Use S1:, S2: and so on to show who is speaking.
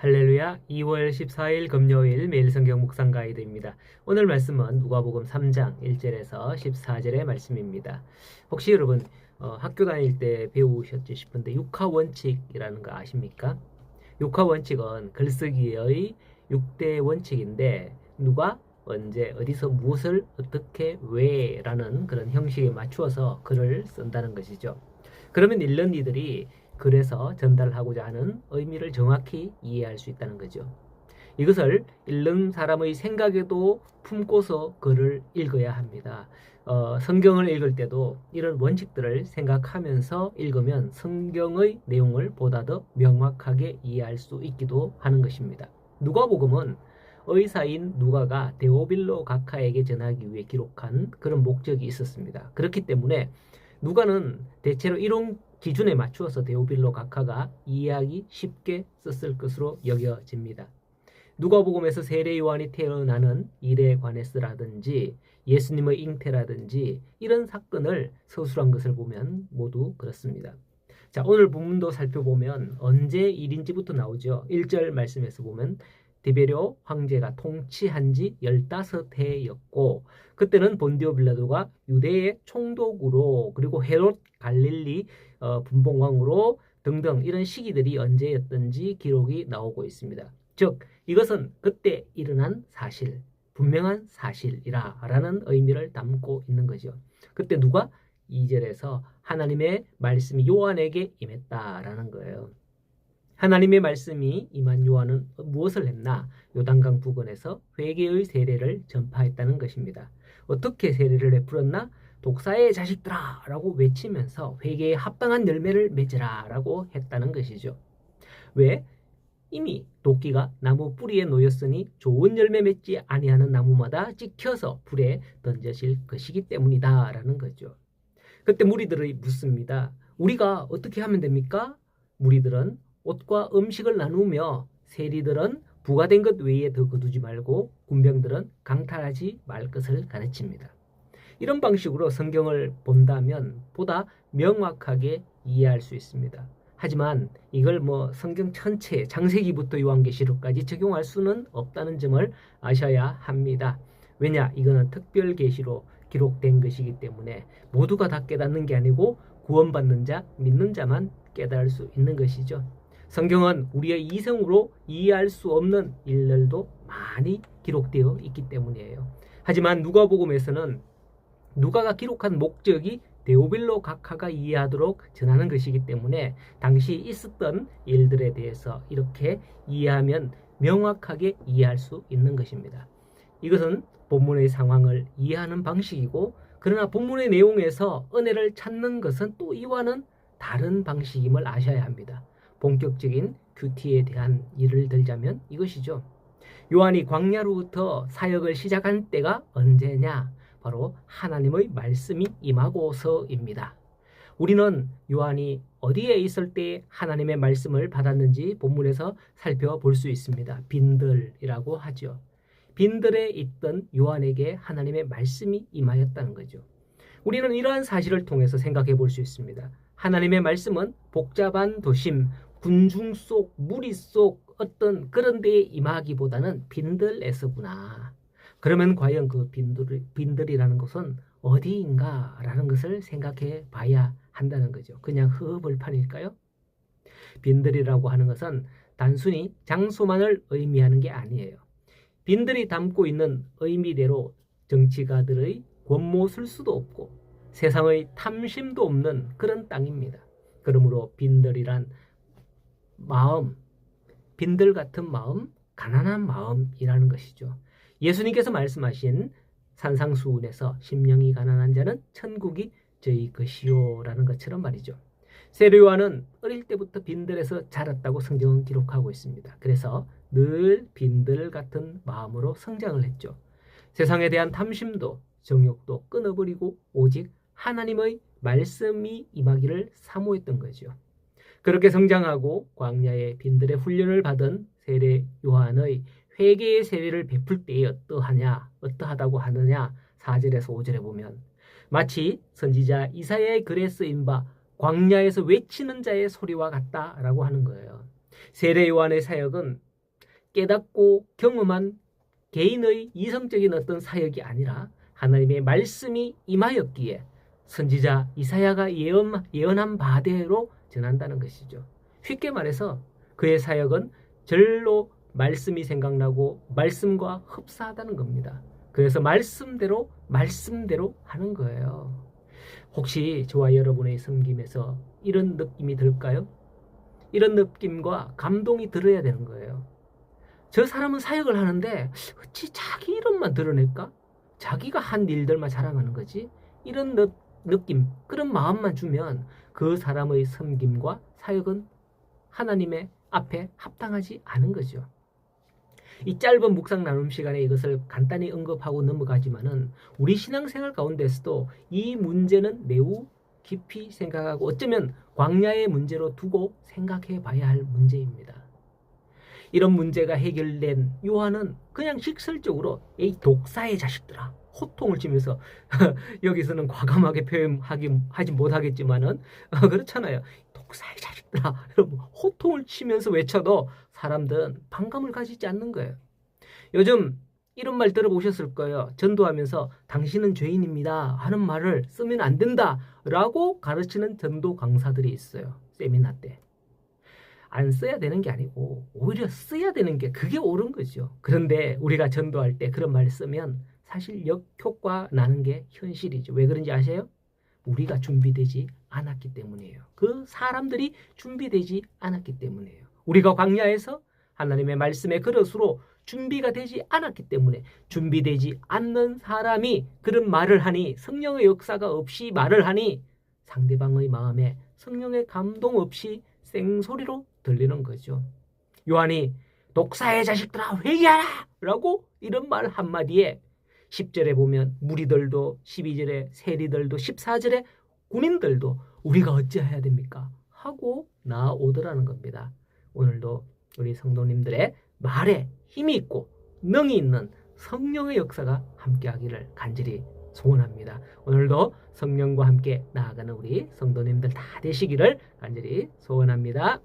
S1: 할렐루야. 2월 14일 금요일 매일 성경 묵상 가이드입니다. 오늘 말씀은 누가복음 3장 1절에서 14절의 말씀입니다. 혹시 여러분 학교 다닐 때 배우셨지 싶은데 육하 원칙이라는 거 아십니까? 육하 원칙은 글쓰기의 6대 원칙인데 누가 언제 어디서 무엇을 어떻게 왜라는 그런 형식에 맞추어서 글을 쓴다는 것이죠. 그러면 읽는 이들이 글에서 전달하고자 하는 의미를 정확히 이해할 수 있다는 거죠. 이것을 읽는 사람의 생각에도 품고서 글을 읽어야 합니다. 성경을 읽을 때도 이런 원칙들을 생각하면서 읽으면 성경의 내용을 보다 더 명확하게 이해할 수 있기도 하는 것입니다. 누가복음은 의사인 누가가 데오빌로 각하에게 전하기 위해 기록한 그런 목적이 있었습니다. 그렇기 때문에 누가는 대체로 이런 기준에 맞추어서 데오빌로 각하가 이해하기 쉽게 썼을 것으로 여겨집니다. 누가복음에서 세례 요한이 태어나는 일에 관해서라든지 예수님의 잉태라든지 이런 사건을 서술한 것을 보면 모두 그렇습니다. 자, 오늘 본문도 살펴보면 언제 일인지부터 나오죠. 1절 말씀에서 보면 디베료 황제가 통치한 지 15해였고 그때는 본디오 빌라도가 유대의 총독으로 그리고 헤롯 갈릴리 분봉왕으로 등등 이런 시기들이 언제였던지 기록이 나오고 있습니다. 즉 이것은 그때 일어난 사실, 분명한 사실이라는 의미를 담고 있는 거죠. 그때 누가 2절에서 하나님의 말씀이 요한에게 임했다라는 거예요. 하나님의 말씀이 임한 요한은 무엇을 했나? 요단강 부근에서 회개의 세례를 전파했다는 것입니다. 어떻게 세례를 베풀었나? 독사의 자식들아 라고 외치면서 회개에 합당한 열매를 맺으라 라고 했다는 것이죠. 왜? 이미 도끼가 나무 뿌리에 놓였으니 좋은 열매 맺지 아니하는 나무마다 찍혀서 불에 던져질 것이기 때문이다 라는 거죠. 그때 무리들이 묻습니다. 우리가 어떻게 하면 됩니까? 무리들은 옷과 음식을 나누며 세리들은 부과된 것 외에 더 거두지 말고 군병들은 강탈하지 말 것을 가르칩니다. 이런 방식으로 성경을 본다면 보다 명확하게 이해할 수 있습니다. 하지만 이걸 성경 전체 창세기부터 요한계시록까지 적용할 수는 없다는 점을 아셔야 합니다. 왜냐? 이거는 특별 계시로 기록된 것이기 때문에 모두가 다 깨닫는 게 아니고 구원받는 자, 믿는 자만 깨달을 수 있는 것이죠. 성경은 우리의 이성으로 이해할 수 없는 일들도 많이 기록되어 있기 때문이에요. 하지만 누가복음에서는 누가가 기록한 목적이 데오빌로 각하가 이해하도록 전하는 것이기 때문에 당시 있었던 일들에 대해서 이렇게 이해하면 명확하게 이해할 수 있는 것입니다. 이것은 본문의 상황을 이해하는 방식이고 그러나 본문의 내용에서 은혜를 찾는 것은 또 이와는 다른 방식임을 아셔야 합니다. 본격적인 큐티에 대한 예를 들자면 이것이죠. 요한이 광야로부터 사역을 시작한 때가 언제냐? 바로 하나님의 말씀이 임하고서입니다. 우리는 요한이 어디에 있을 때 하나님의 말씀을 받았는지 본문에서 살펴볼 수 있습니다. 빈들이라고 하죠. 빈들에 있던 요한에게 하나님의 말씀이 임하였다는 거죠. 우리는 이러한 사실을 통해서 생각해 볼 수 있습니다. 하나님의 말씀은 복잡한 도심, 군중 속, 무리 속 어떤 그런 데에 임하기보다는 빈들에서구나. 그러면 과연 그 빈들이라는 것은 어디인가라는 것을 생각해 봐야 한다는 거죠. 그냥 허허벌판일까요? 빈들이라고 하는 것은 단순히 장소만을 의미하는 게 아니에요. 빈들이 담고 있는 의미대로 정치가들의 권모술수도 없고 세상의 탐심도 없는 그런 땅입니다. 그러므로 빈들이란 마음, 빈들 같은 마음, 가난한 마음이라는 것이죠. 예수님께서 말씀하신 산상수훈에서 심령이 가난한 자는 천국이 저희 것이요라는 것처럼 말이죠. 세례 요한은 어릴 때부터 빈들에서 자랐다고 성경은 기록하고 있습니다. 그래서 늘 빈들 같은 마음으로 성장을 했죠. 세상에 대한 탐심도 정욕도 끊어버리고 오직 하나님의 말씀이 임하기를 사모했던 거죠. 그렇게 성장하고 광야의 빈들의 훈련을 받은 세례 요한의 회개의 세례를 베풀 때에 어떠하다고 하느냐 4절에서 5절에 보면 마치 선지자 이사야의 글에 쓰인 바 광야에서 외치는 자의 소리와 같다라고 하는 거예요. 세례 요한의 사역은 깨닫고 경험한 개인의 이성적인 어떤 사역이 아니라 하나님의 말씀이 임하였기에 선지자 이사야가 예언한 바대로 전한다는 것이죠. 쉽게 말해서 그의 사역은 절로 말씀이 생각나고 말씀과 흡사하다는 겁니다. 그래서 말씀대로 하는 거예요. 혹시 저와 여러분의 섬김에서 이런 느낌이 들까요? 이런 느낌과 감동이 들어야 되는 거예요. 저 사람은 사역을 하는데 어찌 자기 이름만 드러낼까? 자기가 한 일들만 자랑하는 거지? 이런 느낌, 그런 마음만 주면 그 사람의 섬김과 사역은 하나님의 앞에 합당하지 않은 거죠. 이 짧은 묵상 나눔 시간에 이것을 간단히 언급하고 넘어가지만은 우리 신앙생활 가운데서도 이 문제는 매우 깊이 생각하고 어쩌면 광야의 문제로 두고 생각해 봐야 할 문제입니다. 이런 문제가 해결된 요한은 그냥 직설적으로 이 독사의 자식들아 호통을 치면서 여기서는 과감하게 표현하지 못하겠지만은 그렇잖아요. 독사의 자식들아 여러분 호통을 치면서 외쳐도 사람들은 반감을 가지지 않는 거예요. 요즘 이런 말 들어보셨을 거예요. 전도하면서 당신은 죄인입니다 하는 말을 쓰면 안 된다라고 가르치는 전도 강사들이 있어요. 세미나 때. 안 써야 되는 게 아니고 오히려 써야 되는 게 그게 옳은 거죠. 그런데 우리가 전도할 때 그런 말 쓰면 사실 역효과 나는 게 현실이죠. 왜 그런지 아세요? 우리가 준비되지 않았기 때문이에요. 그 사람들이 준비되지 않았기 때문이에요. 우리가 광야에서 하나님의 말씀의 그릇으로 준비가 되지 않았기 때문에 준비되지 않는 사람이 그런 말을 하니 성령의 역사가 없이 말을 하니 상대방의 마음에 성령의 감동 없이 생소리로 들리는 거죠. 요한이 독사의 자식들아 회개하라! 라고 이런 말 한마디에 10절에 보면 무리들도 12절에 세리들도 14절에 군인들도 우리가 어찌해야 됩니까? 하고 나오더라는 겁니다. 오늘도 우리 성도님들의 말에 힘이 있고 능이 있는 성령의 역사가 함께하기를 간절히 소원합니다. 오늘도 성령과 함께 나아가는 우리 성도님들 다 되시기를 간절히 소원합니다.